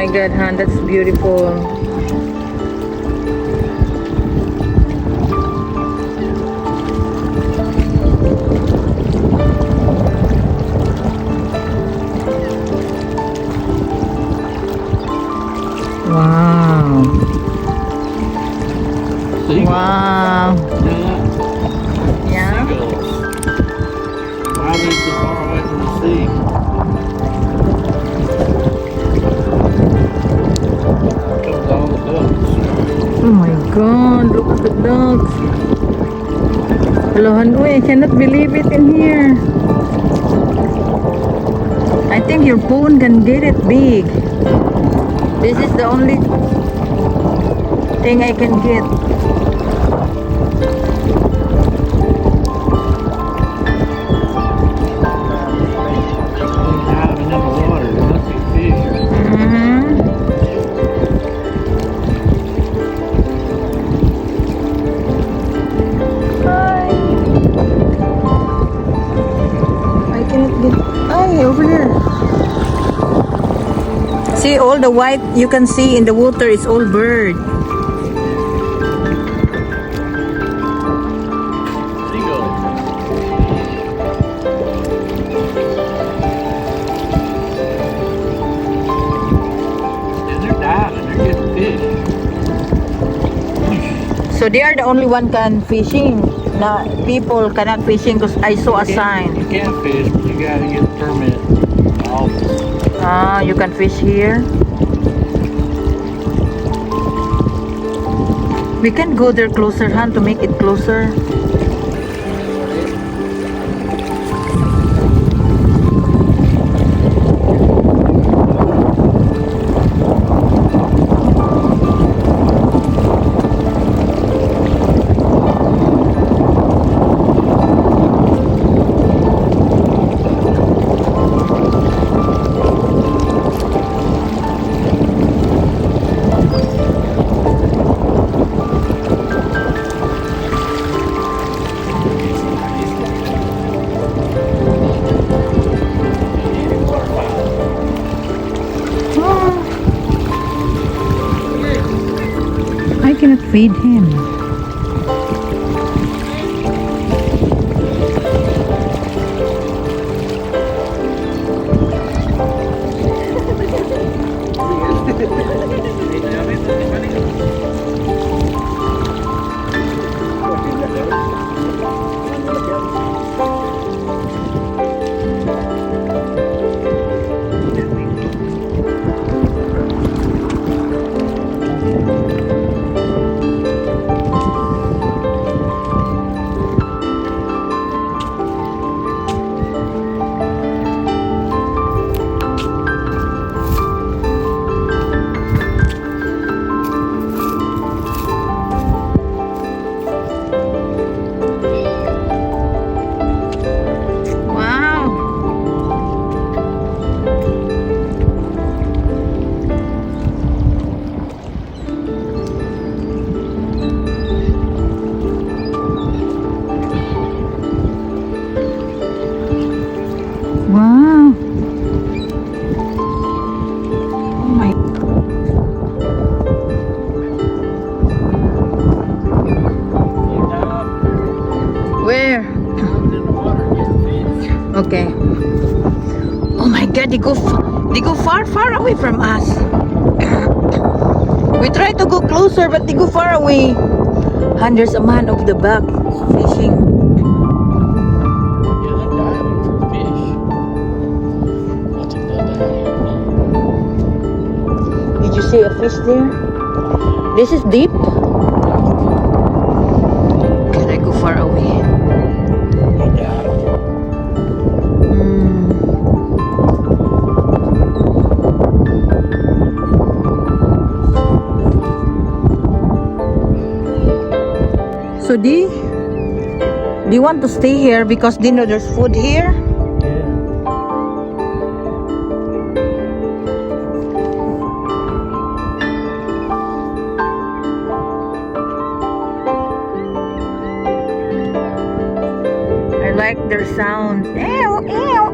my God, Han, that's beautiful. Wow. Seagulls. Wow. Yeah. Seagulls. Why are they so far away from the sea? Comes all the ducks. Oh my God, look at the ducks. Hello, Hanoi, I cannot believe it in here. I think your phone can get it big. This is the only thing I can get. Diving in the water, there must be fish. Hi. I cannot get. Hi, over here. See, all the white you can see in the water is all bird. Seagulls. And they're diving, they're getting fish. So they are the only one can fishing. Now people cannot fishing because I saw a sign. You can't fish, but you gotta get a permit in the office. Ah, you can fish here. We can go there closer, Han, to make it closer. I cannot feed him. Wow. Oh my. Where? Okay. Oh my God, they go far away from us. We try to go closer, but they go far away. And there's a man over the back fishing. Did you see a fish there? This is deep. Can I go far away? So do you want to stay here because they know there's food here? I like their sound. Ew, ew.